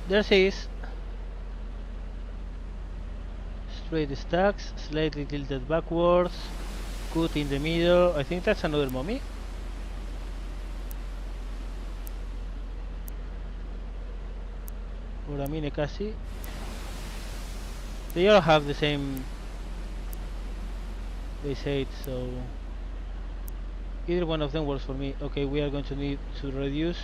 There says straight stacks, slightly tilted backwards, cut in the middle. I think that's another mummy. Or a mine casi. They all have the same base 8, so either one of them works for me. Okay, we are going to need to reduce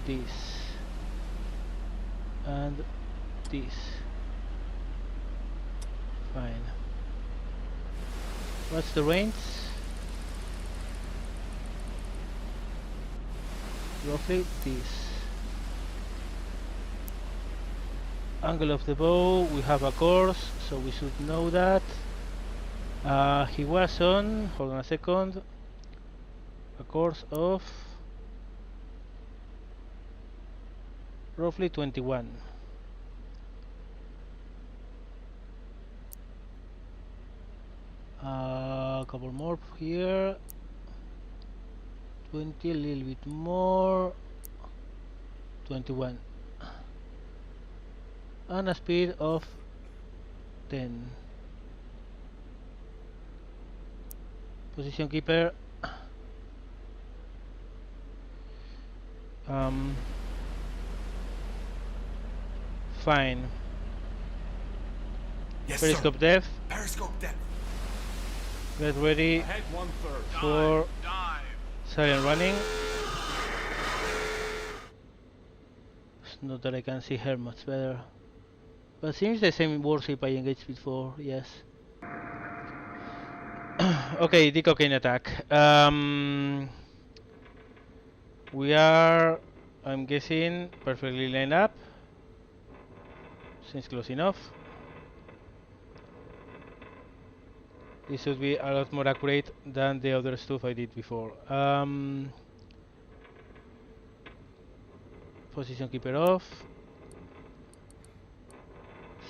this and this. Fine. What's the range? Roughly this. Angle of the bow, we have a course, so we should know that. He was on, hold on a second, a course of roughly 21. A couple more here. 20, a little bit more. 21. And a speed of 10. Position keeper. Fine. Yes, Periscope sir. depth. Periscope depth. Get ready Ahead 1/3. for Dive. silent running. It's not that I can see her much better. But seems the same warship I engaged before, yes. Okay, the cocaine attack. We are, I'm guessing, perfectly lined up. Seems close enough. This should be a lot more accurate than the other stuff I did before. Position keeper off.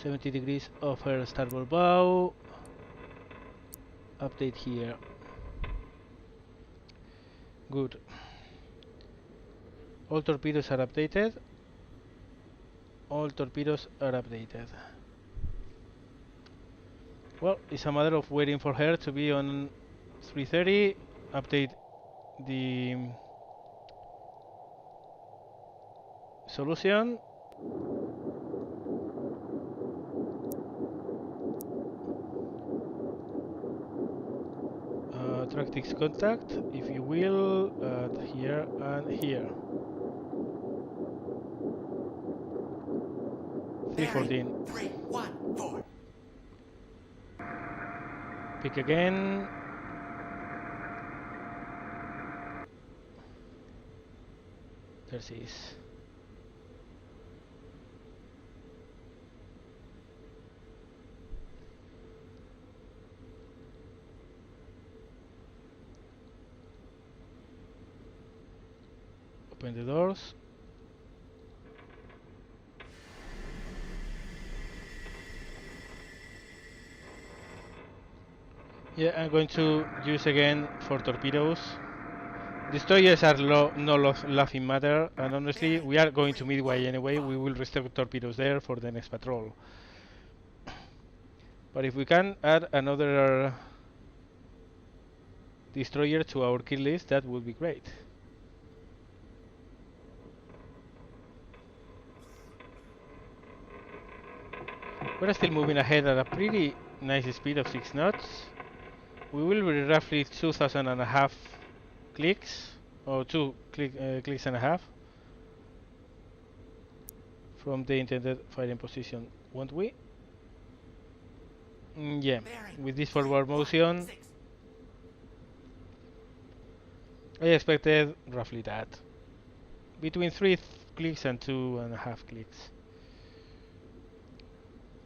70 degrees of her starboard bow. Update here. Good. All torpedoes are updated. All torpedoes are updated. Well, it's a matter of waiting for her to be on 330. Update the solution. Tractics contact, if you will, here and here. 314. 314. Pick again. There she is. Open the doors. Yeah, I'm going to use again for torpedoes. Destroyers are no laughing matter, and honestly, we are going to Midway anyway. We will restock torpedoes there for the next patrol. But if we can add another destroyer to our kill list, that would be great. We're still moving ahead at a pretty nice speed of 6 knots. We will be roughly 2,500 clicks, or clicks and a half from the intended firing position, won't we? Yeah, with this forward motion, I expected roughly that. Between 3 clicks and 2.5 clicks.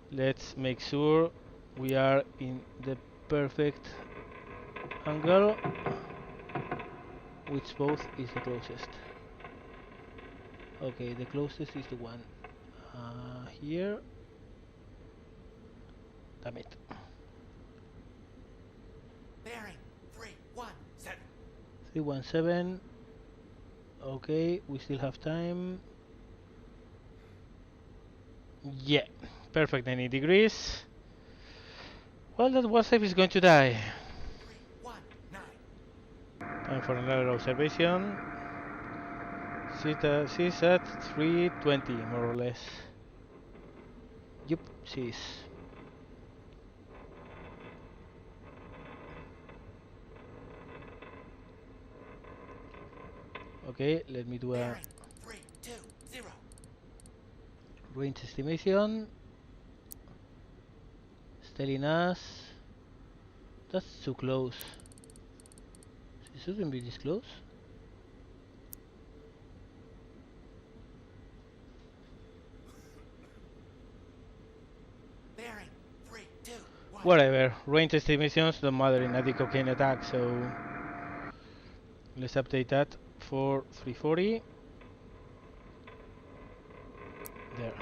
Let's make sure we are in the perfect angle, which both is the closest. Okay, the closest is the one here. Damn it. Bearing 317. 317. Okay, we still have time. Yeah, perfect 90 degrees. Well, that warship is going to die. 319. Time for another observation. She's at 320, more or less. Yup, she is. Okay, let me do a Bearing 320. range estimation. It's telling us that's too close. It shouldn't be this close. Bearing 321. Whatever, range estimations don't matter in a decocaine attack, so let's update that for 340. There.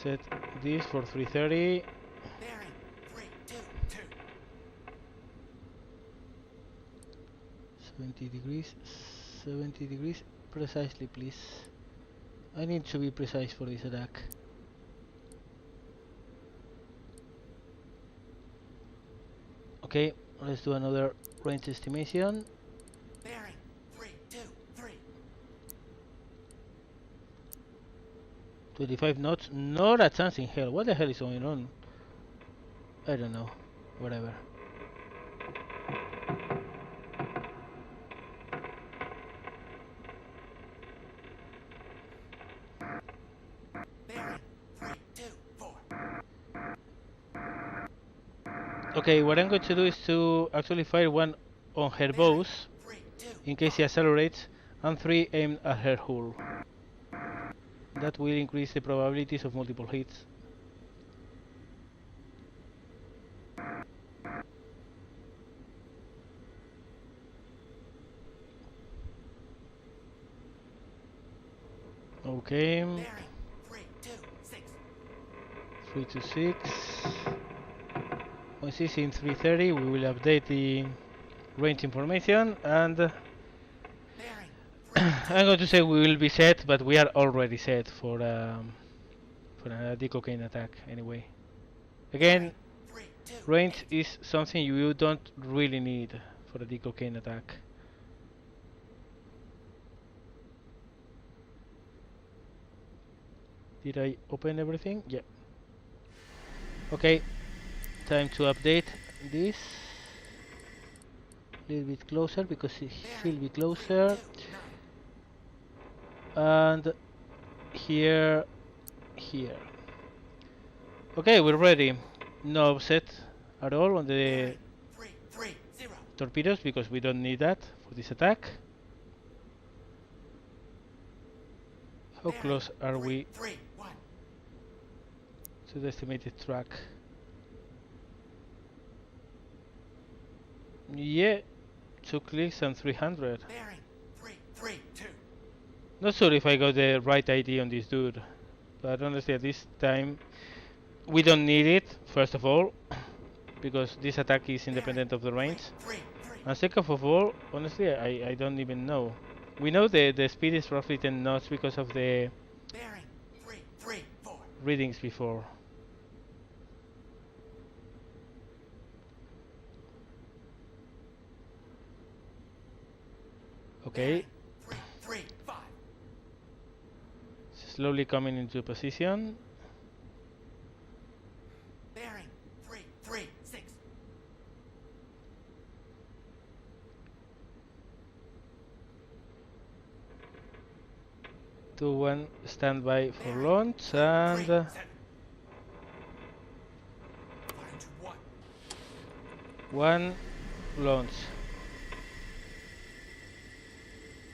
Set this for 330. Bearing 322. 70 degrees. 70 degrees. Precisely, please. I need to be precise for this attack. Okay, let's do another range estimation. Bearing 323. 25 knots, not a chance in hell. What the hell is going on? I don't know. Whatever. Bearing 324. Okay, what I'm going to do is to actually fire one on her bows, in case she accelerates, and 3 aimed at her hull. That will increase the probabilities of multiple hits. Okay, Bearing 326. 326. Once it's in 330, we will update the range information, and Bearing I'm going to say we will be set, but we are already set for a decocaine attack anyway. Again, 328. range is something you don't really need for a decocaine attack. Did I open everything? Yeah. Okay, time to update this. A little bit closer because she'll be closer. And here. Okay, we're ready. No offset at all on the 330. torpedoes because we don't need that for this attack. How close are we 331. to the estimated track? Yeah, 2 clicks and 300. Bearing 332. Not sure if I got the right ID on this dude, but honestly at this time we don't need it, first of all, because this attack is independent of the range. 333. And second of all, honestly, I don't even know. We know the speed is roughly 10 knots because of the Bearing 334. readings before. Okay, 335. slowly coming into position. Bearing 336. Two, one, standby for launch, and 37. 1 launch.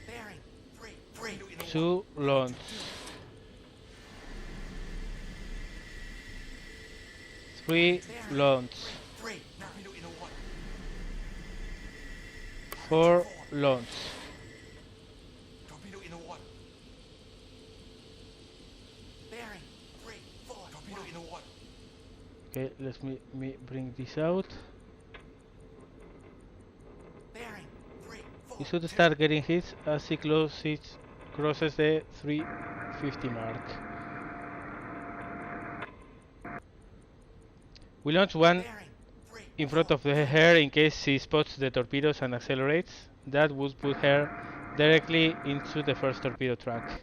Bearing 332. 2 launch. 3 launch. 4 launch. Torpedo in the water. Bearing 34. Torpedo in the water. Okay, let me bring this out. Bearing 34. He should start getting hits as he crosses the 350 mark. We launch one in front of her in case she spots the torpedoes and accelerates. That would put her directly into the first torpedo track.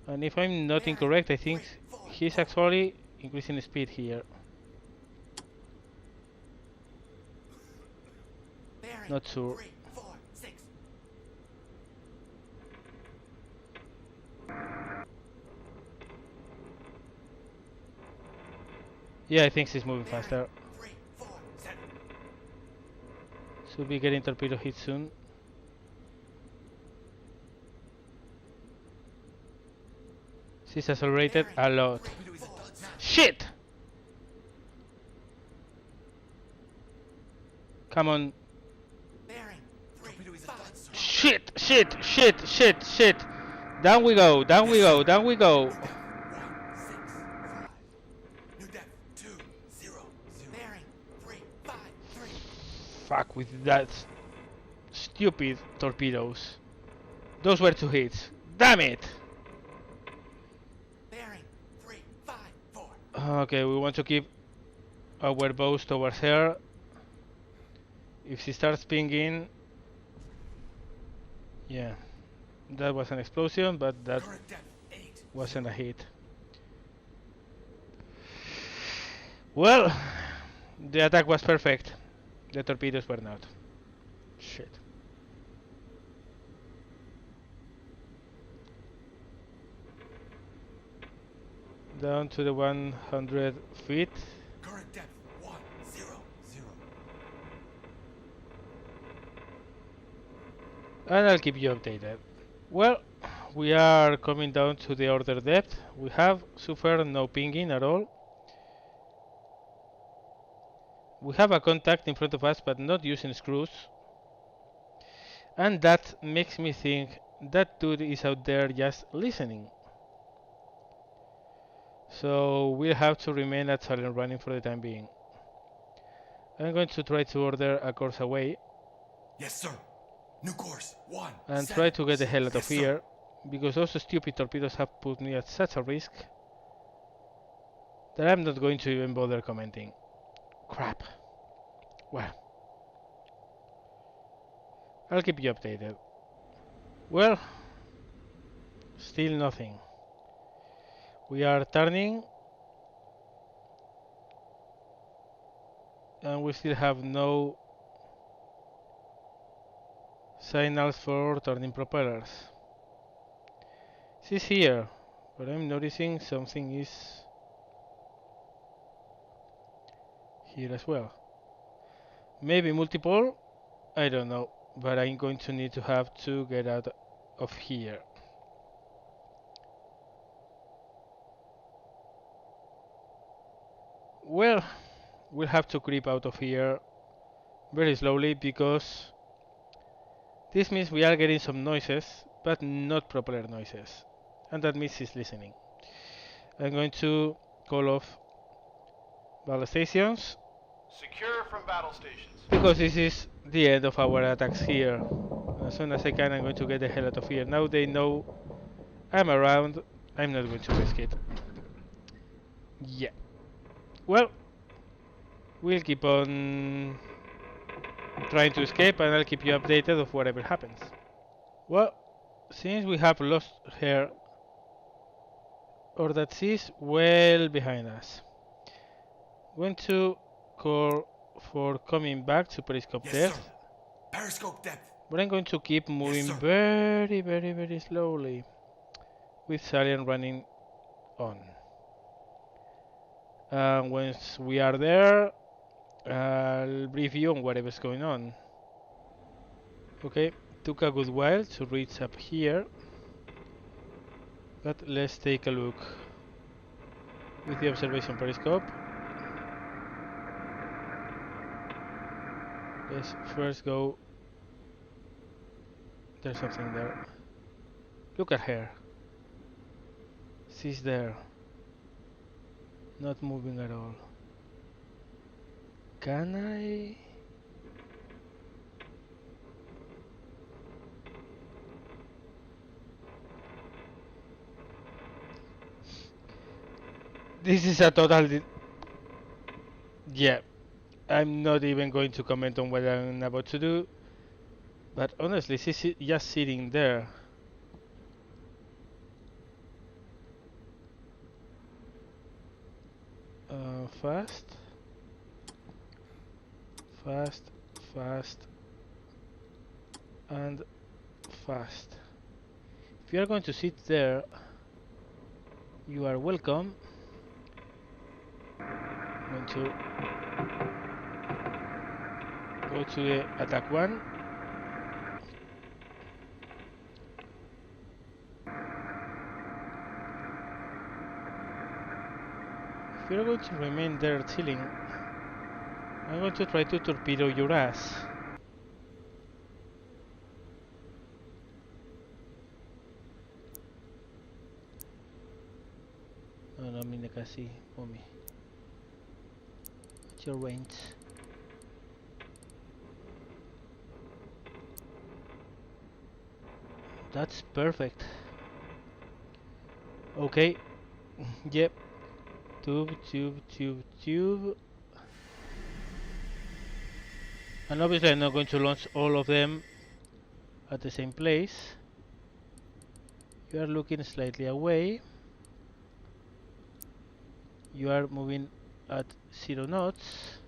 And if I'm not incorrect, I think he's actually increasing speed here. Not sure. Yeah, I think she's moving faster. Should be getting torpedo hit soon. She's accelerated a lot. Shit! Come on. Shit, shit, shit, shit, shit. Down we go, down we go, down we go. Fuck with that stupid torpedoes. Those were 2 hits. Damn it! Okay, we want to keep our bows towards her. If she starts pinging... Yeah, that was an explosion, but that wasn't a hit. Well, the attack was perfect. The torpedoes were not. Shit. Down to the 100 feet. Current depth 100. And I'll keep you updated. Well, we are coming down to the order depth. We have so far no pinging at all. We have a contact in front of us, but not using screws. And that makes me think that dude is out there just listening. So we'll have to remain at silent running for the time being. I'm going to try to order a course away. Yes, sir. New course 1. And try to get the hell out of here, because those stupid torpedoes have put me at such a risk that I'm not going to even bother commenting. Crap. Well, I'll keep you updated. Well, still nothing. We are turning, and we still have no signals for turning propellers. She's here, but I'm noticing something is here as well. Maybe multiple? I don't know, but I'm going to need to have to get out of here. Well, we'll have to creep out of here very slowly, because this means we are getting some noises, but not propeller noises. And that means he's listening. I'm going to call off battle stations. Secure from battle stations. Because this is the end of our attacks here. As soon as I can, I'm going to get the hell out of here. Now they know I'm around. I'm not going to risk it. Yeah. Well, we'll keep on trying to escape, and I'll keep you updated of whatever happens. Well, since we have lost her, or that she's well behind us, I'm going to call for coming back to periscope depth. Sir. Periscope depth. But I'm going to keep moving sir. very slowly, with silent running on. And once we are there, I'll brief you on whatever's going on. Okay, took a good while to reach up here, but let's take a look with the observation periscope. Let's first go. There's something there. Look at her. She's there. Not moving at all. Can I? This is a total. Yeah, I'm not even going to comment on what I'm about to do. But honestly, she's just sitting there. Fast, fast, fast, and fast. If you are going to sit there, you are welcome. I'm going to go to the attack one. If you're going to remain there chilling, I'm going to try to torpedo your ass. No, mine casi, homie. What's your range? That's perfect. Okay. Yep. Tube, tube, tube, tube. And obviously I'm not going to launch all of them at the same place. You are looking slightly away. You are moving at 0 knots.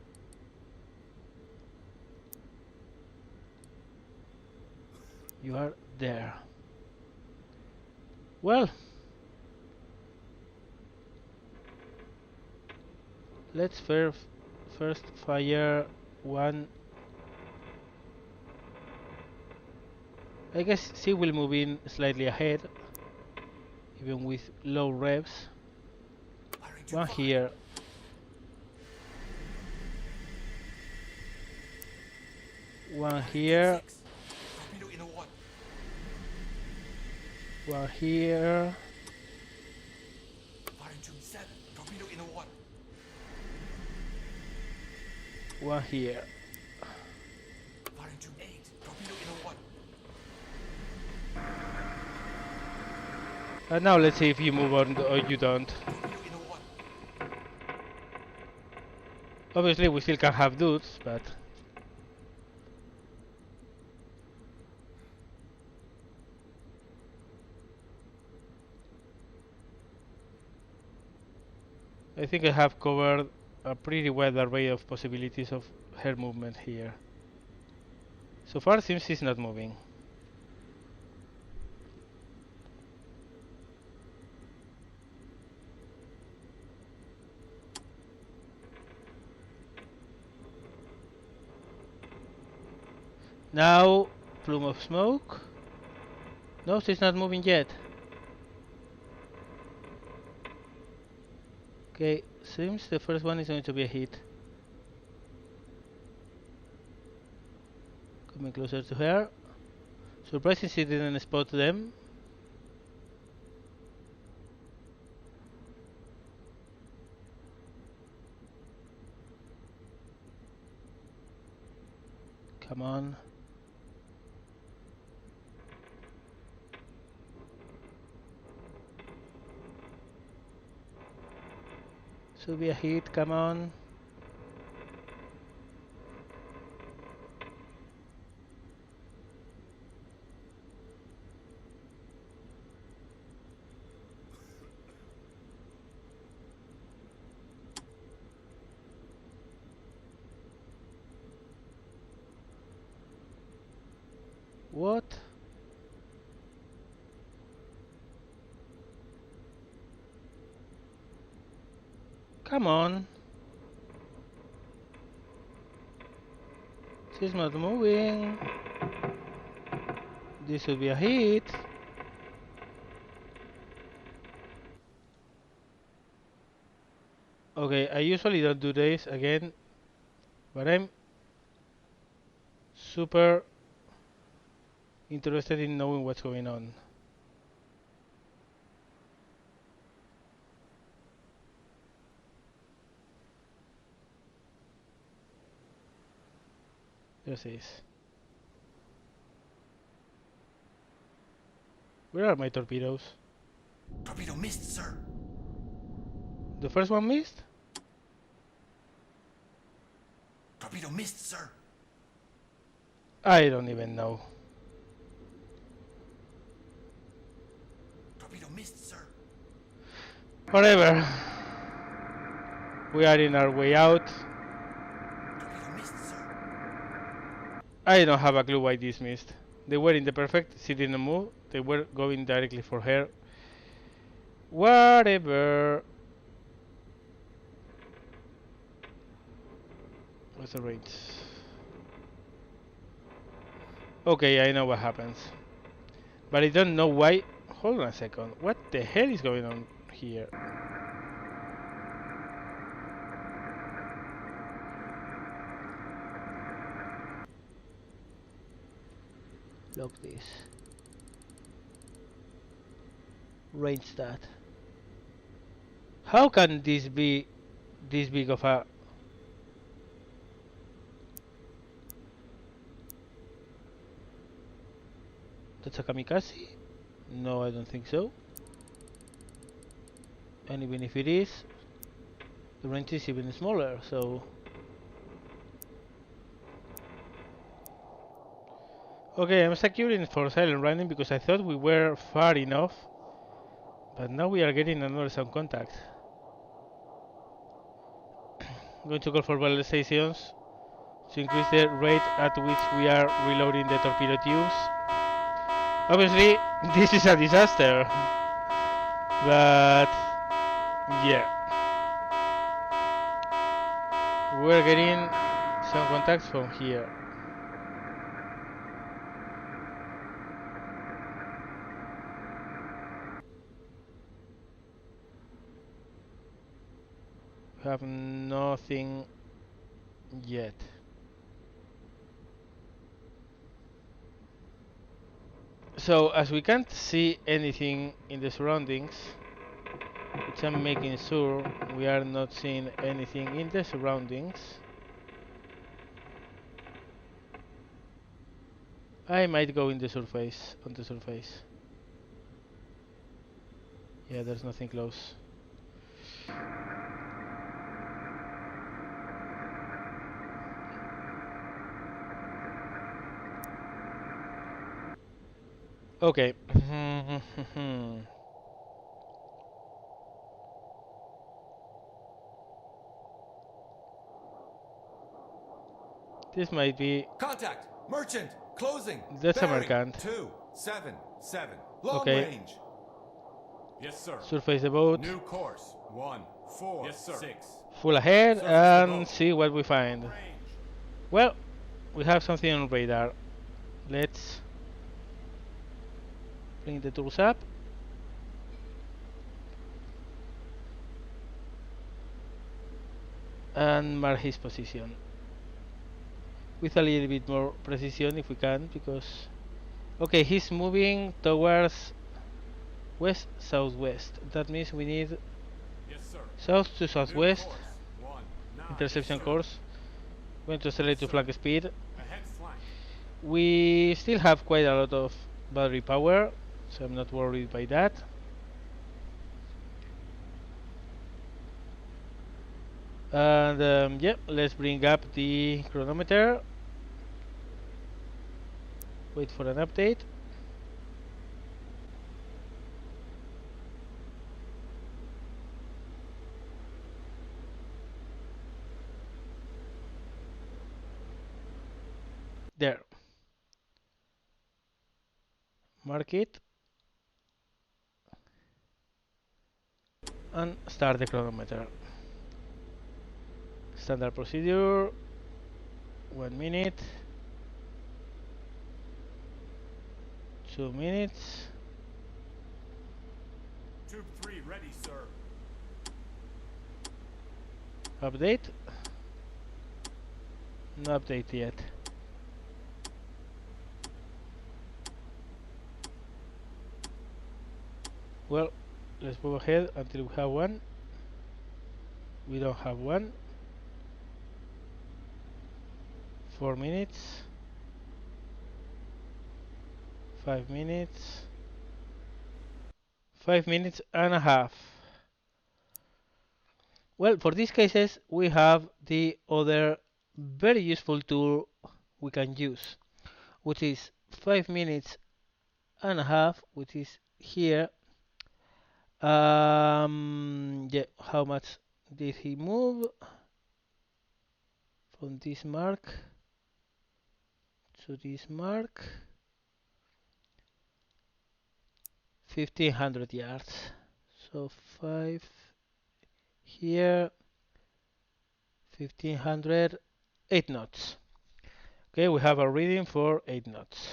You are there. Well, let's first fire one. I guess she will move in slightly ahead, even with low revs. One here. One here. Torpedo in the water. One here. Firing tube 7. Torpedo in the water. One here. Firing tube 8. Torpedo in the water. And now let's see if you move on or you don't. Torpedo in the water. Obviously we still can have dudes, but I think I have covered a pretty wide array of possibilities of her movement here. So far seems she's not moving. Now, plume of smoke. No, she's not moving yet. Okay, seems the first one is going to be a hit. Coming closer to her. Surprising she didn't spot them. Come on. Should be a hit, come on. What? Come on. She's not moving. This will be a hit. Okay, I usually don't do this again, but I'm super interested in knowing what's going on. There she is. Where are my torpedoes? Torpedo missed, sir. The first one missed? Torpedo missed, sir. I don't even know. Torpedo missed, sir. Whatever. We are in our way out. Torpedo missed, sir. I don't have a clue why this missed. They were in the perfect, she didn't move. They were going directly for her. Whatever. What's the range? Okay, I know what happens. But I don't know why. Hold on a second. What the hell is going on here? Lock this. Range that. How can this be this big of a... That's a kamikaze? No, I don't think so. And even if it is, the range is even smaller, so... Okay, I'm securing for silent running because I thought we were far enough. But now we are getting another sound contact. I'm going to call for battle stations to increase the rate at which we are reloading the torpedo tubes. Obviously, this is a disaster. But yeah, we're getting some contacts from here. We have nothing yet. So as we can't see anything in the surroundings, which I'm making sure we are not seeing anything in the surroundings, I might go in the surface, on the surface. Yeah, there's nothing close. Okay. This might be... Contact! Merchant! Closing! That's a Bearing mercant. 277. Long Okay. range. Yes, sir. Surface the boat, New course. 14. Yes, sir. 6. full ahead, Surface the and boat. see what we find. Range. Well, we have something on radar. Let's bring the tools up. And mark his position. With a little bit more precision if we can, because... Okay, he's moving towards west-southwest. That means we need Yes, sir. south to New southwest. course. 19. Interception Yes, sir. course. Going to accelerate to flank speed. Ahead flank. We still have quite a lot of battery power, so I'm not worried by that. And yeah, let's bring up the chronometer. Wait for an update. There. Mark it. And start the chronometer. Standard procedure. 1 minute. 2 minutes. Tube 3 ready, sir. Update. No update yet. Well, let's move ahead until we have one. We don't have one. 4 minutes. 5 minutes. 5 minutes and a half. Well, for these cases, we have the other very useful tool we can use, which is 5 minutes and a half, which is here. Yeah, how much did he move from this mark to this mark? 1500 yards. So 5 here, 1500, 8 knots. Okay, we have a reading for 8 knots.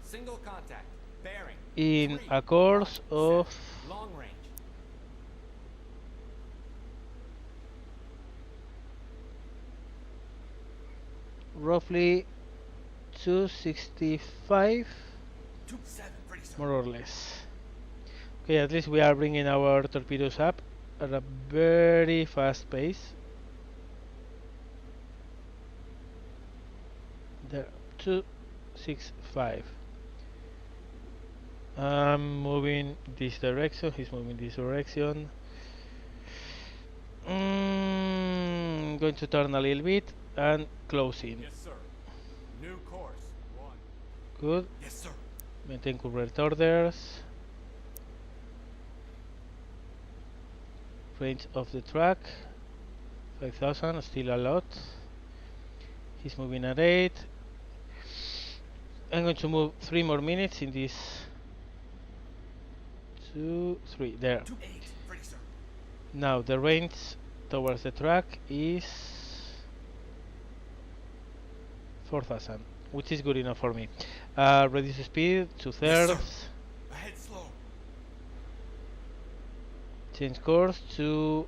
Single contact. Bearing. In 3, a course 1, of 7. Long range. roughly 265, 2-7. Ready, sir. more or less. Okay, at least we are bringing our torpedoes up at a very fast pace. There, 265. I'm moving this direction, he's moving this direction. Going to turn a little bit and closing. Yes, sir. New course. 1. Good. Yes, sir. Maintain current orders. Range of the track 5000, still a lot. He's moving at 8. I'm going to move 3 more minutes in this. 2, 3, there. 2-8. Ready, sir. Now the range towards the track is 4000, which is good enough for me. Reduce speed to thirds. Yes, ahead slow. Change course to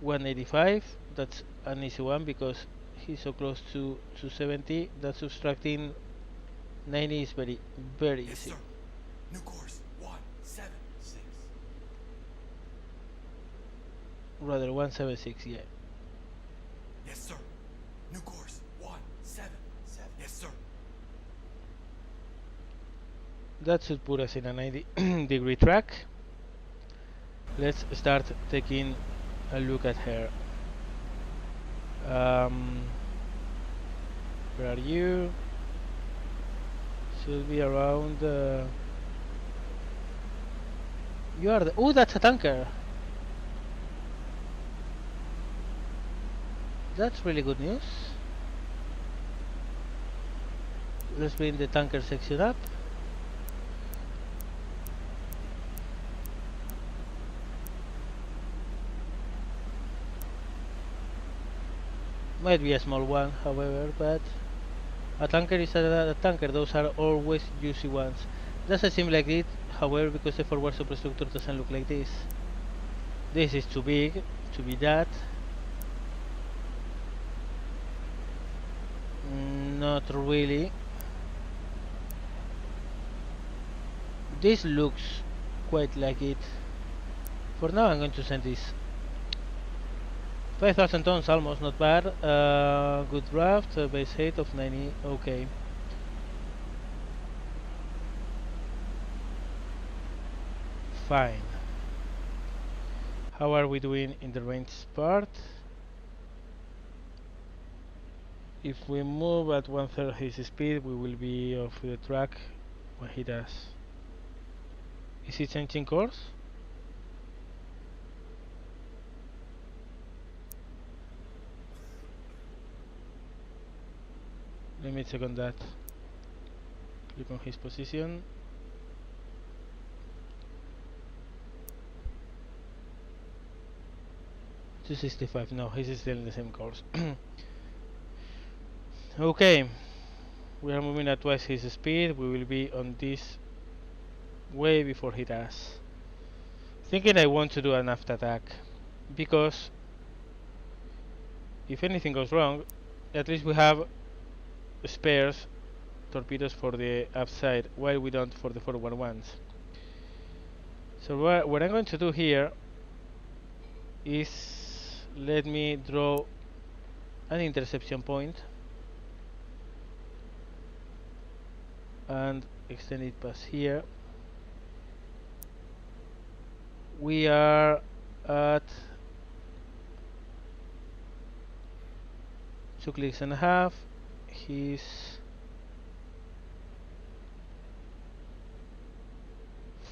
185. That's an easy one because he's so close to 270 that subtracting 90 is very Yes, easy. sir. New course. 1-7-6. Rather 176, yeah. Yes, sir. New course. 1-7-7. Yes, sir. That should put us in a 90 degree track. Let's start taking a look at her. Where are you? Should be around. You are the. Oh, that's a tanker. That's really good news. Let's bring the tanker section up. Might be a small one, however, but a tanker is a tanker. Those are always juicy ones. Doesn't seem like it, however, because the forward superstructure doesn't look like this. This is too big to be that. Not really. This looks quite like it. For now, I'm going to send this. 5,000 tons, almost not bad. Good draft, base height of 90. Okay. Fine. How are we doing in the range part? If we move at 1/3 his speed, we will be off the track when he does. Is he changing course? Let me check on that. Click on his position. $265. No, he's still in the same course. Okay, we are moving at twice his speed. We will be on this way before he does. Thinking I want to do an aft attack because if anything goes wrong, at least we have spares torpedoes for the aft side, while we don't for the forward ones. So what I'm going to do here is let me draw an interception point and extend it past here. We are at 2 clicks and a half. He's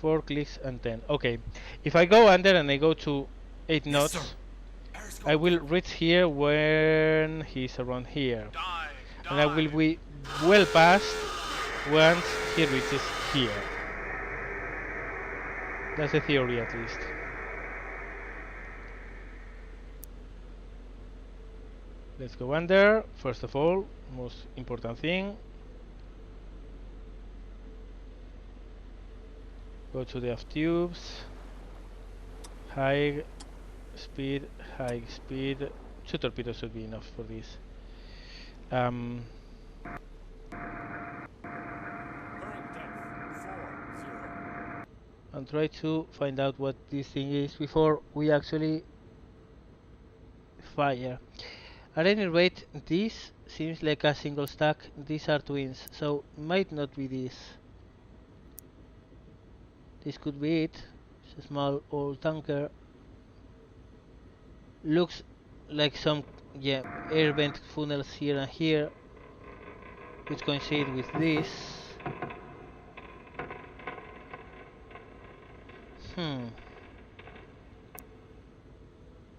4 clicks and 10. Okay, if I go under and I go to 8 Yes, knots, sir. Periscope. I will reach here when he's around here, and I will be well past once he reaches here. That's the theory, at least. Let's go under. First of all, most important thing. Go to the aft tubes. High speed, high speed. 2 torpedoes should be enough for this. Current depth 40. And try to find out what this thing is before we actually fire. At any rate, this seems like a single stack. These are twins, so might not be this. This could be it. It's a small old tanker. Looks like some air vent funnels here and here, which coincide with this.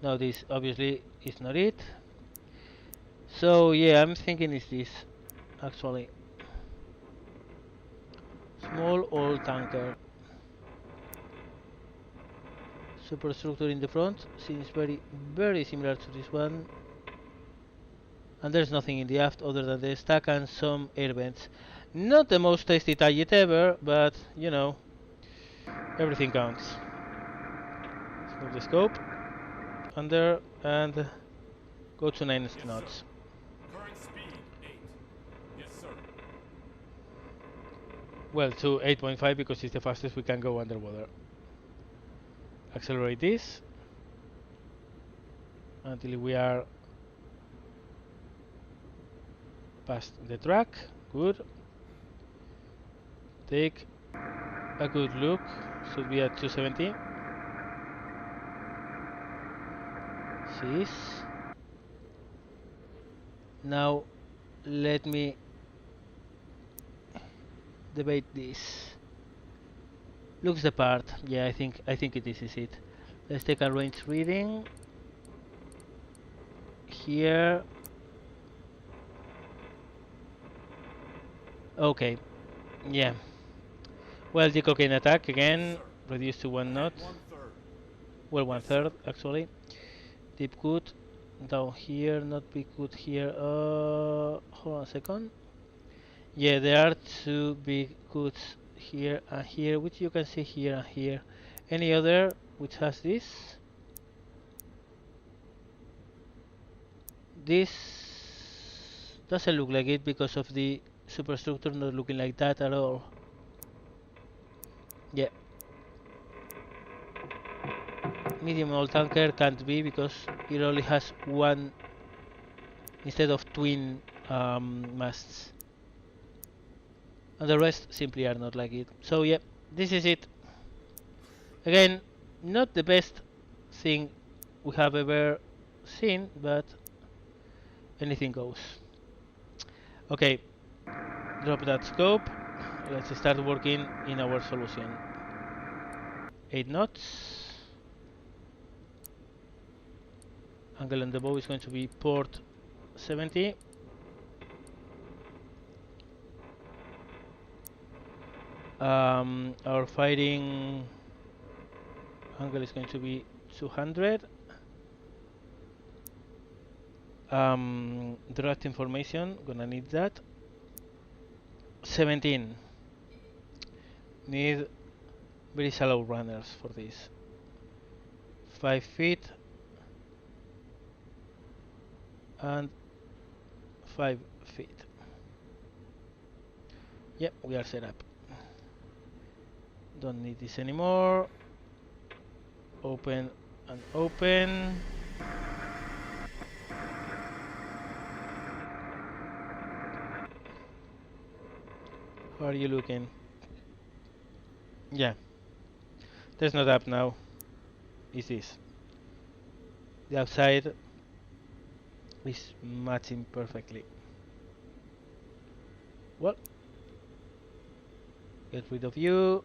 No, this obviously is not it. So yeah, I'm thinking it's this, actually. Small old tanker. Superstructure in the front seems very similar to this one. And there's nothing in the aft other than the stack and some air vents. Not the most tasty target ever, but you know, everything counts. Let's move the scope under and go to 9 knots. Current speed 8. Yes, sir. Well, to 8.5 because it's the fastest we can go underwater. Accelerate this until we are past the track. Good. Take a good look. Should be at 270. Cease. Now let me debate this. Looks the part. Yeah, I think this is it. Let's take a range reading. Here. Okay. Yeah. Well, the cocaine attack again, reduced to 1 knot. 1/3. Well, 1/3 actually. Deep cut down here, not big cut here. Hold on a second. Yeah, there are 2 big cuts here and here, which you can see here and here. Any other which has this? This doesn't look like it because of the superstructure not looking like that at all. Yeah. Medium old tanker can't be because it only has 1 instead of twin masts. And the rest simply are not like it. So yeah, this is it. Again, not the best thing we have ever seen, but anything goes. Okay, drop that scope. Let's start working in our solution. 8 knots. Angle on the bow is going to be port 70. Our firing angle is going to be 200. Draft information, gonna need that. 17. Need very shallow runners for this. 5 feet and 5 feet. Yep, we are set up. Don't need this anymore. Open and open. How are you looking? Yeah. There's no up now. Is this? The outside is matching perfectly. Well, get rid of you.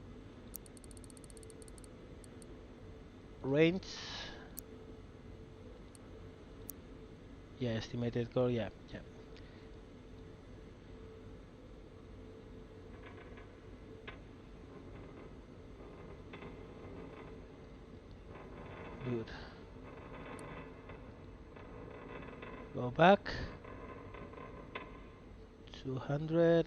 Range. Yeah, estimated core. Yeah, yeah. Good. Go back. 200.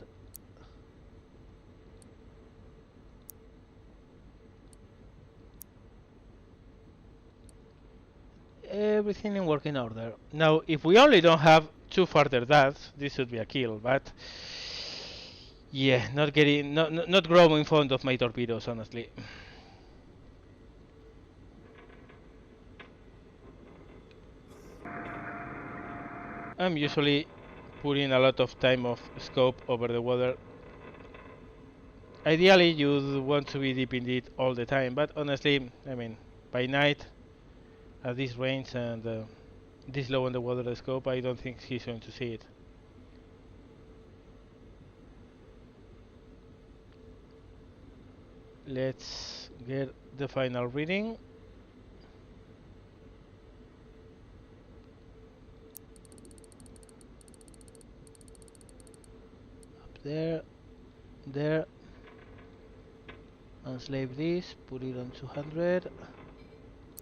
Everything in working order. Now, if we only don't have two further deaths, this should be a kill, but yeah, not growing fond of my torpedoes, honestly. I'm usually putting a lot of time of scope over the water. Ideally, you'd want to be deep in it all the time, but honestly, I mean, by night, at this range and this low on the water scope, I don't think he's going to see it. Let's get the final reading. Up there, there. Unslave this, put it on 200.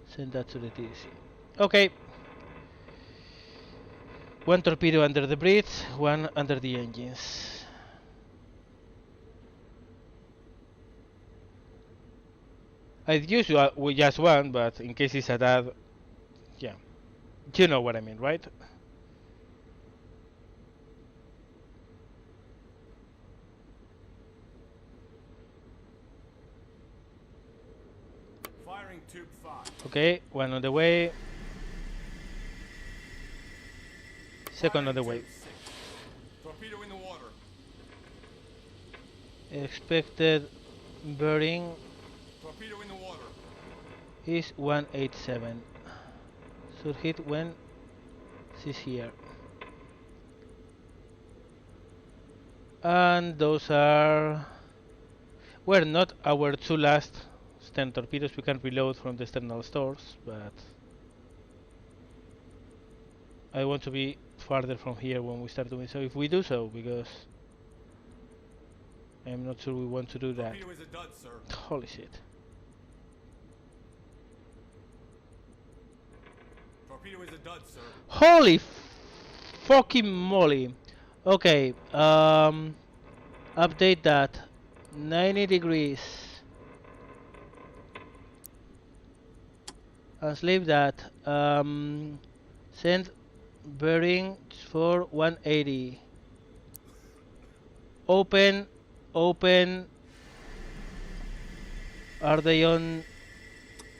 Send that to the TDC. Okay. One torpedo under the bridge, one under the engines. I'd use with just one, but in case it's a dad, yeah. You know what I mean, right? Firing tube 5. Okay, one on the way. Second on the way. Tube 6. Torpedo in the water. Expected bearing Torpedo in the water. is 187. Should hit when she's here. And those are... well, not our two last stern torpedoes. We can reload from the external stores, but I want to be farther from here when we start doing so, if we do so, because I'm not sure we want to do that. Torpedo is a dud, sir. Holy shit. Torpedo is a dud, sir. Holy fucking moly. Okay, update that. 90 degrees. Unslave that. Send bearing for 180. Open. Are they on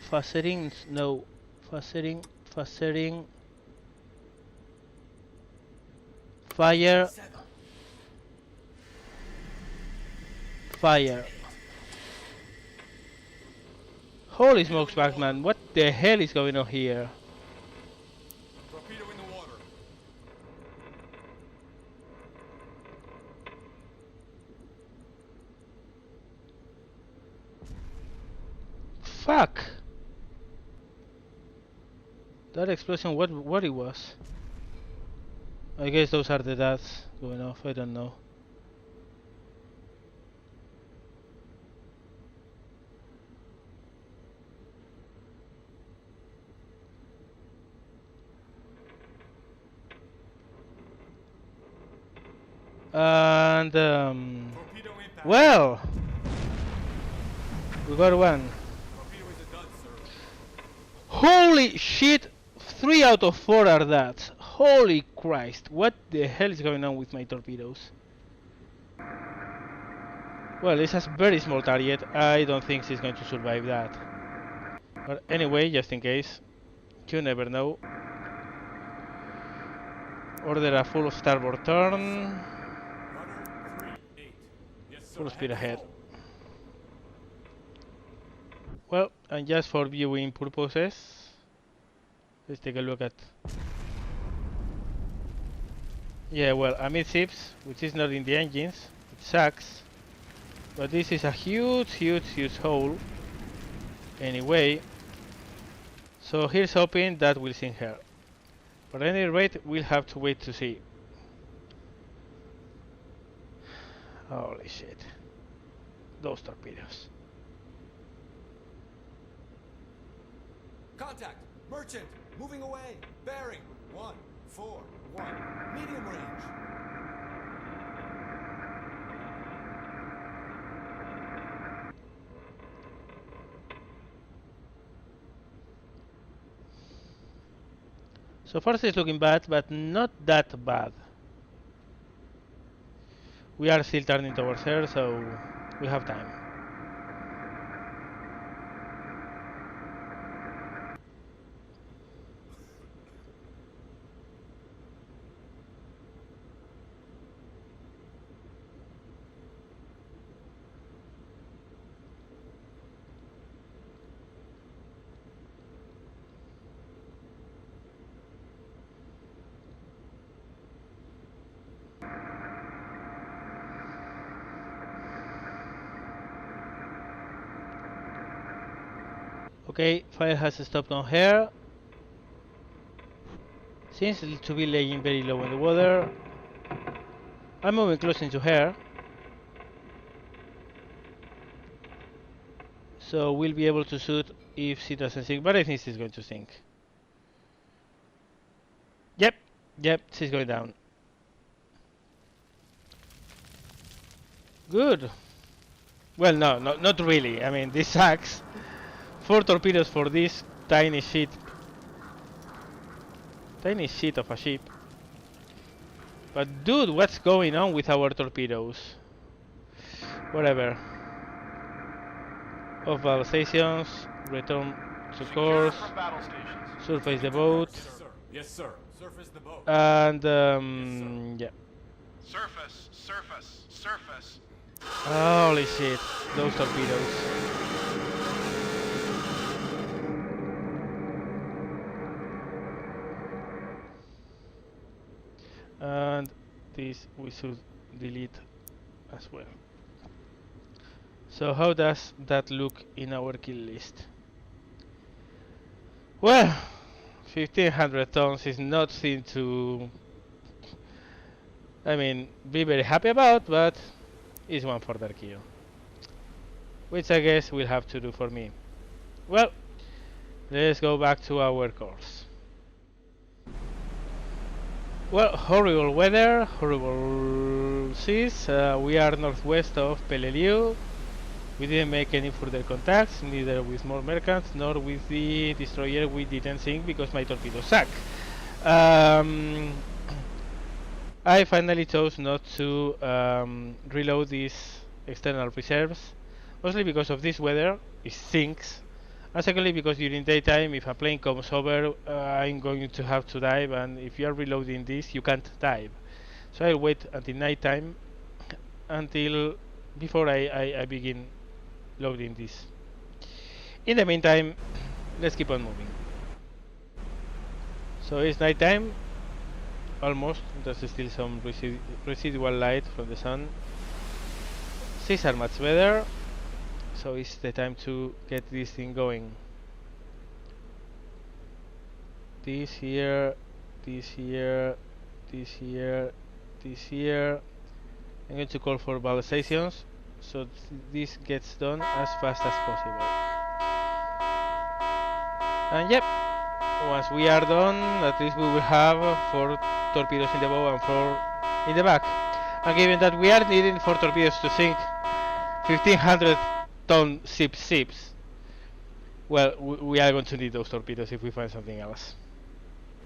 fast settings? No. Fast setting. Fire. Holy smokes, Backman, what the hell is going on here? Torpedo in the water. Fuck! That explosion, what it was? I guess those are the deaths going off, I don't know. And Torpedo impact. well, we got one. Torpedo is a dud, sir. Holy shit! 3 out of 4 are that. Holy Christ! What the hell is going on with my torpedoes? Well, it's a very small target. I don't think she's going to survive that. But anyway, just in case, you never know. Order a full starboard turn. Rudder 3-8. Yes, sir. Full speed ahead. Full. Well, and just for viewing purposes, Let's take a look at. Yeah, well, amidships, which is not in the engines, it sucks. But this is a huge hole. Anyway, so here's hoping that we'll sink her. But at any rate, we'll have to wait to see. Holy shit. Those torpedoes. Contact! Merchant! Moving away! Bearing! 141. Medium range! So far it's looking bad, but not that bad. We are still turning towards her, so we have time. Okay, fire has stopped on her. Seems to be laying very low in the water. I'm moving close into her. So we'll be able to shoot if she doesn't sink, but I think she's going to sink. Yep, she's going down. Good. Well, no, not really. I mean, this sucks. 4 torpedoes for this tiny shit. Tiny shit of a ship. But dude, what's going on with our torpedoes? Whatever. Off battle stations, return to Secure course, from battle stations. surface the boat, Yes, sir. Yes, sir. Surface the boat. and yeah. Surface, surface, surface. Holy shit, those torpedoes. And this we should delete as well. So how does that look in our kill list? Well, 1500 tons is nothing to, I mean, be very happy about, but it's one further kill, which I guess will have to do for me. Well, let's go back to our course. Well, horrible weather, horrible seas. We are northwest of Peleliu. We didn't make any further contacts, neither with more merchants nor with the destroyer we didn't sink because my torpedoes suck. I finally chose not to reload these external reserves, mostly because of this weather, it sinks, and secondly because during daytime if a plane comes over I'm going to have to dive, and if you are reloading this you can't dive. So I'll wait until nighttime until before I begin loading this. In the meantime, let's keep on moving. So it's nighttime, almost. There's still some residual light from the sun. Seas are much better, so it's the time to get this thing going. This here, this here, this here, this here. I'm going to call for battle stations, so this gets done as fast as possible. And yep, once we are done, at least we will have 4 torpedoes in the bow and 4 in the back. And given that we are needing 4 torpedoes to sink 1500 ton ships, well, we are going to need those torpedoes if we find something else.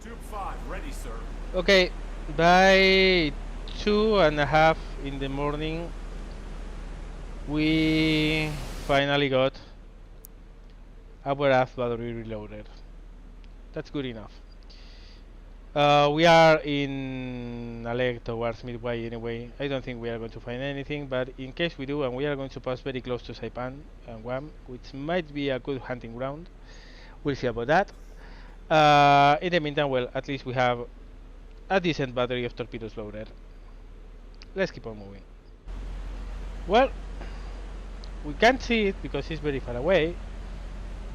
Tube 5, ready, sir. Okay, by 2:30 in the morning we finally got our aft battery reloaded. That's good enough. We are in a leg towards Midway anyway. I don't think we are going to find anything, but in case we do, and we are going to pass very close to Saipan and Guam, which might be a good hunting ground, we'll see about that. In the meantime, well, at least we have a decent battery of torpedoes loaded. Let's keep on moving. Well, we can't see it because it's very far away,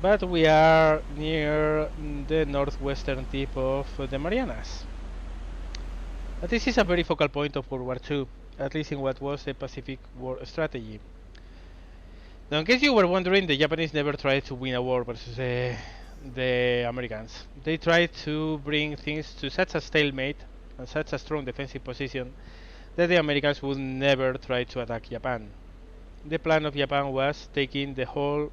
but we are near the northwestern tip of the Marianas. But this is a very focal point of World War II, at least in what was the Pacific War strategy. Now, in case you were wondering, the Japanese never tried to win a war versus the Americans. They tried to bring things to such a stalemate and such a strong defensive position that the Americans would never try to attack Japan. The plan of Japan was taking the whole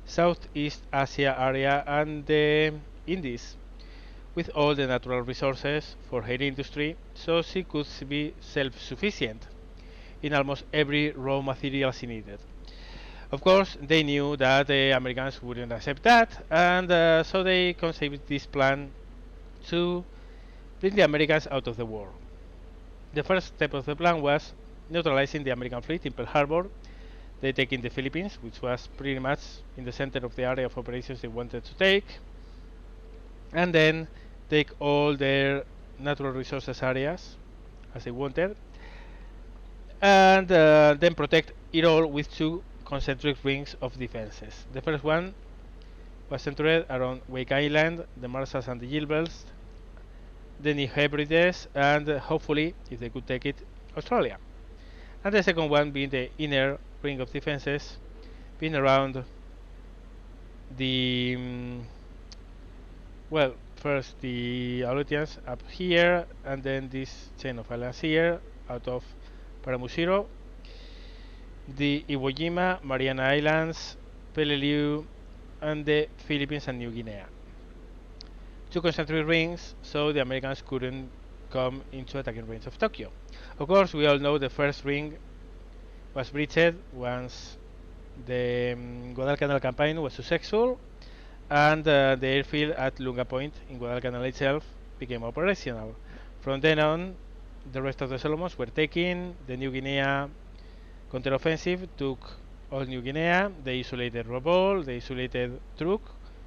Southeast Asia area and the Indies with all the natural resources for her industry, so she could be self-sufficient in almost every raw material she needed. Of course, they knew that the Americans wouldn't accept that, and so they conceived this plan to bring the Americans out of the war. The first step of the plan was neutralizing the American fleet in Pearl Harbor. They taking the Philippines, which was pretty much in the center of the area of operations they wanted to take, and then take all their natural resources areas as they wanted, and then protect it all with two concentric rings of defenses. The first one was centered around Wake Island, the Marshalls and the Gilberts, the New Hebrides, and hopefully, if they could take it, Australia. And the second one being the inner ring of defenses, being around the well, first the Aleutians up here, and then this chain of islands here, out of Paramushiro, the Iwo Jima, Mariana Islands, Peleliu, and the Philippines and New Guinea. Two concentric rings, so the Americans couldn't come into attacking range of Tokyo. Of course, we all know the first ring was breached once the Guadalcanal campaign was successful, and the airfield at Lunga Point in Guadalcanal itself became operational. From then on, the rest of the Solomons were taken. The New Guinea counteroffensive took all New Guinea. They isolated Rabaul, they isolated Truk,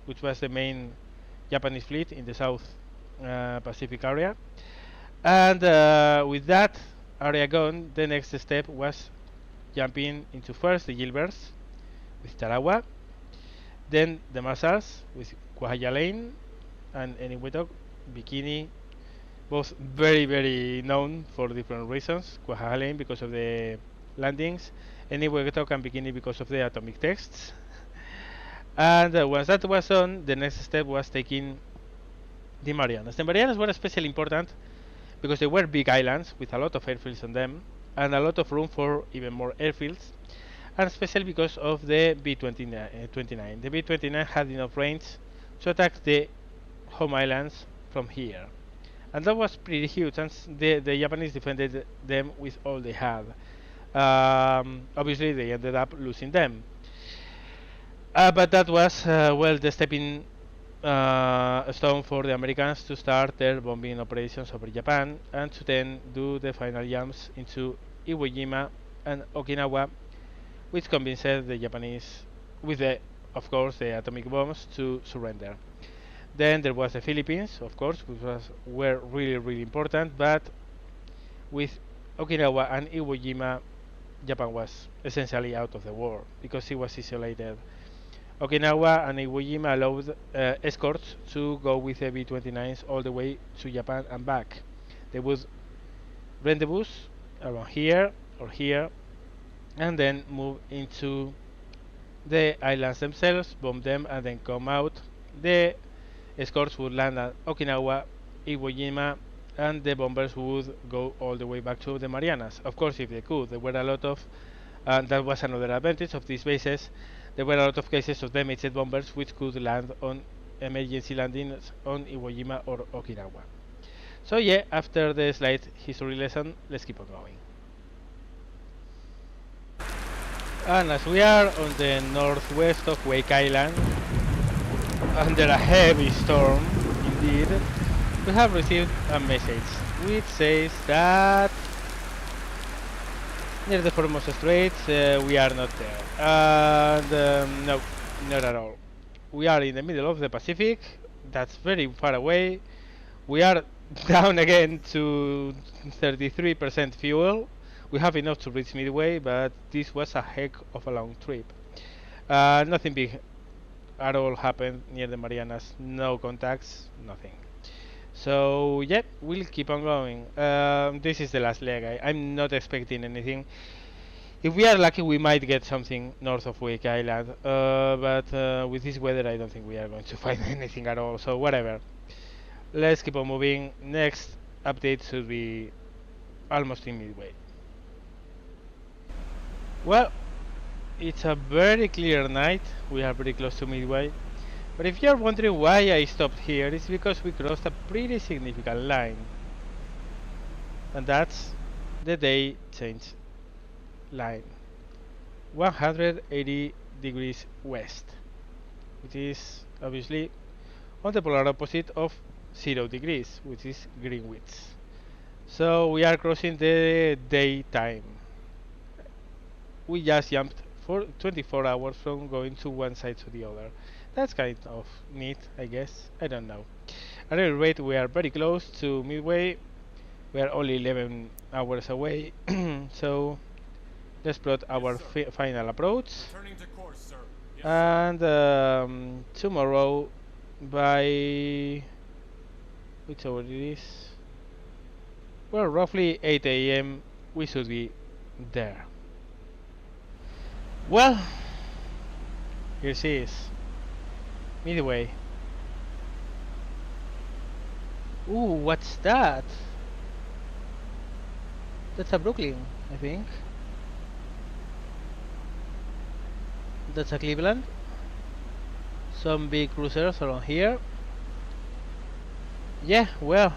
which was the main Japanese fleet in the South Pacific area. And with that area gone, the next step was jumping into first the Gilberts with Tarawa, then the Marshalls with Kwajalein and Eniwetok, Bikini, both very, very known for different reasons. Kwajalein because of the landings, Eniwetok and Bikini because of the atomic tests. And once that was done, the next step was taking the Marianas. The Marianas were especially important because they were big islands with a lot of airfields on them and a lot of room for even more airfields, and especially because of the B-29. The B-29 had enough range to attack the home islands from here, and that was pretty huge, and the Japanese defended them with all they had. Obviously, they ended up losing them. But that was, well, the stepping stone for the Americans to start their bombing operations over Japan and to then do the final jumps into Iwo Jima and Okinawa, which convinced the Japanese, with the, of course, the atomic bombs, to surrender. Then there was the Philippines, of course, which were really, really important, but with Okinawa and Iwo Jima, Japan was essentially out of the war because it was isolated. Okinawa and Iwo Jima allowed escorts to go with the B-29s all the way to Japan and back. They would rendezvous around here or here, and then move into the islands themselves, bomb them, and then come out. The escorts would land at Okinawa, Iwo Jima, and the bombers would go all the way back to the Marianas. Of course, if they could. There were a lot of, that was another advantage of these bases. There were a lot of cases of damaged bombers which could land on emergency landings on Iwo Jima or Okinawa. So yeah, after the slight history lesson, let's keep on going. And as we are on the northwest of Wake Island, under a heavy storm indeed, we have received a message which says that near the Formosa Straits we are not there. And no, not at all. We are in the middle of the Pacific. that's very far away. We are down again to 33% fuel. We have enough to reach Midway, but this was a heck of a long trip. Nothing big at all happened near the Marianas. No contacts, nothing. So yeah, we'll keep on going. This is the last leg. I'm not expecting anything. If we are lucky, we might get something north of Wake Island. But with this weather, I don't think we are going to find anything at all. So whatever. Let's keep on moving. Next update should be almost in Midway. Well, it's a very clear night. We are very close to Midway. But if you're wondering why I stopped here, it's because we crossed a pretty significant line. And that's the day change line. 180 degrees west, which is obviously on the polar opposite of 0 degrees, which is Greenwich. So we are crossing the daytime. We just jumped for 24 hours from going to one side to the other. That's kind of neat, I guess. I don't know. At any rate, we are very close to Midway. We are only 11 hours away. So let's plot our final approach. Turning to course, sir. Yes, And tomorrow by which hour it is? Well, roughly 8 a.m. we should be there. Well, here she is, Midway. Ooh, what's that? That's a Brooklyn, I think. That's a Cleveland. Some big cruisers around here. Yeah, well,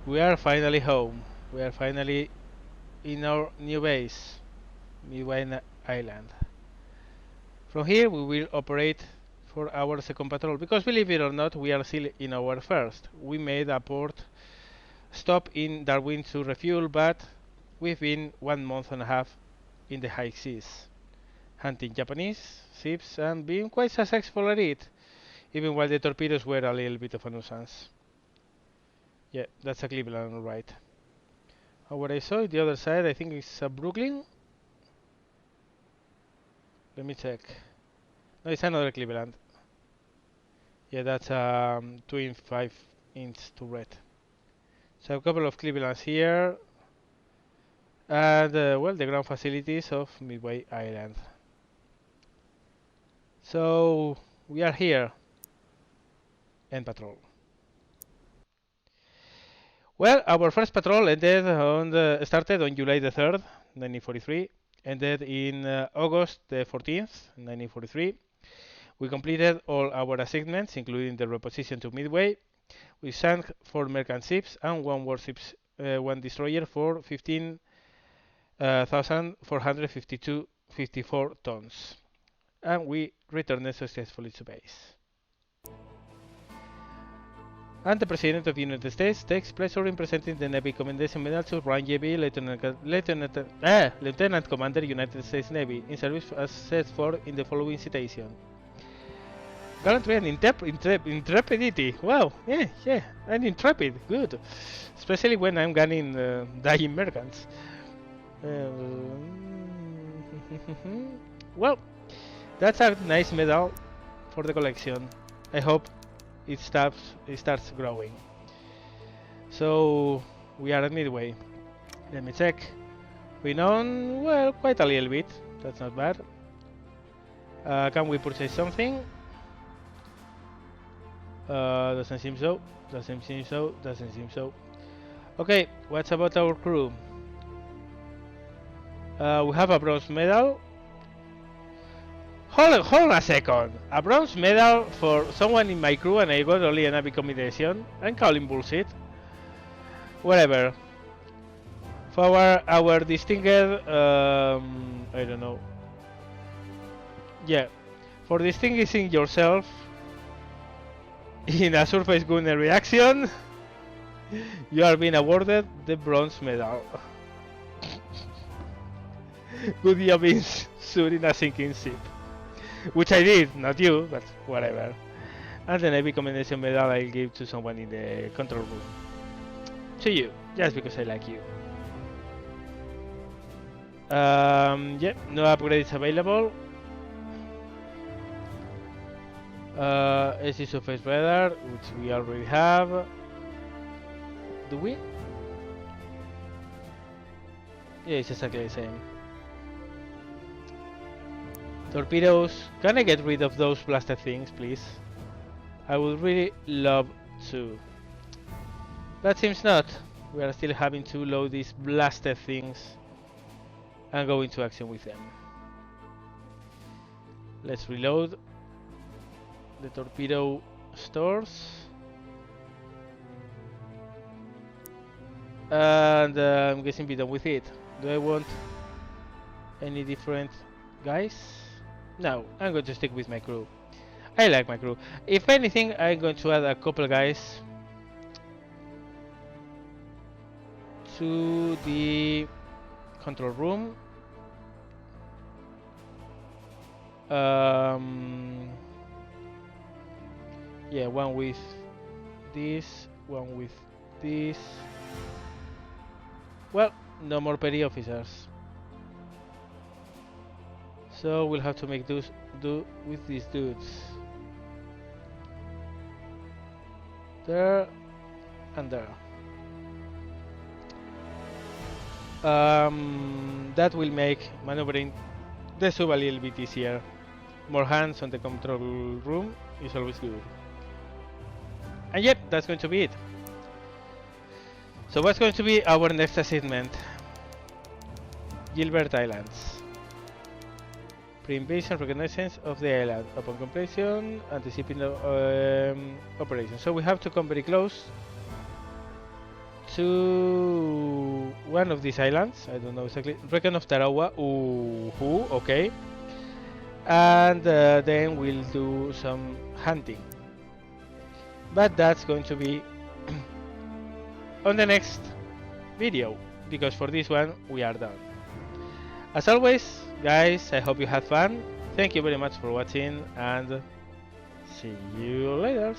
we are finally home. We are finally in our new base, Midway Island. From here we will operate for our second patrol, because believe it or not, we are still in our first. We made a port stop in Darwin to refuel, but we've been 1.5 months in the high seas, hunting Japanese ships and being quite successful at it, even while the torpedoes were a little bit of a nuisance. Yeah, that's a Cleveland, right. What I saw the other side, I think it's a Brooklyn. Let me check. No, it's another Cleveland. Yeah, that's twin 5-inch turret. So a couple of Clevelands here, and well, the ground facilities of Midway Island. So we are here, end patrol. Well, our first patrol ended started on July the 3rd, 1943, ended in August the 14th, 1943. We completed all our assignments, including the reposition to Midway. We sank 4 merchant ships and 1 warships, 1 destroyer for 15,454 tons. And we returned successfully to base. And the President of the United States takes pleasure in presenting the Navy Commendation Medal to Brian J.B., Lieutenant Commander, United States Navy, in service as set forth in the following citation. Gallantry and intrepidity. Wow, yeah, I'm intrepid. Good, especially when I'm gunning dying merchants. Well, that's a nice medal for the collection. I hope it starts growing. So we are at Midway. Let me check. We know, well, quite a little bit. That's not bad. Can we purchase something? Doesn't seem so. Doesn't seem so. Doesn't seem so. Okay, what's about our crew? We have a bronze medal. Hold on a second. A bronze medal for someone in my crew, and I got only a Navy commendation. I'm calling bullshit. Whatever. For our distinguished, I don't know. Yeah, for distinguishing yourself in a surface gunnery action, you are being awarded the bronze medal. Good job in shooting a sinking ship. Which I did, not you, but whatever. And the Navy Commendation Medal I'll give to someone in the control room. To you, just because I like you. Yep, no upgrades available. AC surface radar, which we already have. Do we? Yeah, it's exactly the same. Torpedoes. Can I get rid of those blasted things, please? I would really love to. But seems not. We are still having to load these blasted things and go into action with them. Let's reload the torpedo stores. And I'm guessing be done with it. Do I want any different guys? No, I'm going to stick with my crew. I like my crew. If anything, I'm going to add a couple guys to the control room. Yeah, one with this, one with this. Well, no more petty officers. So we'll have to make do with these dudes. There and there. That will make maneuvering the sub a little bit easier. More hands on the control room is always good. And yep, that's going to be it. So what's going to be our next assignment? Gilbert Islands. Pre-invasion reconnaissance of the island. Upon completion, anticipating operation. So we have to come very close to one of these islands. I don't know exactly. Recon of Tarawa. Ooh, okay. And then we'll do some hunting. But that's going to be on the next video, because for this one we are done. As always, guys, I hope you had fun. Thank you very much for watching, and see you later.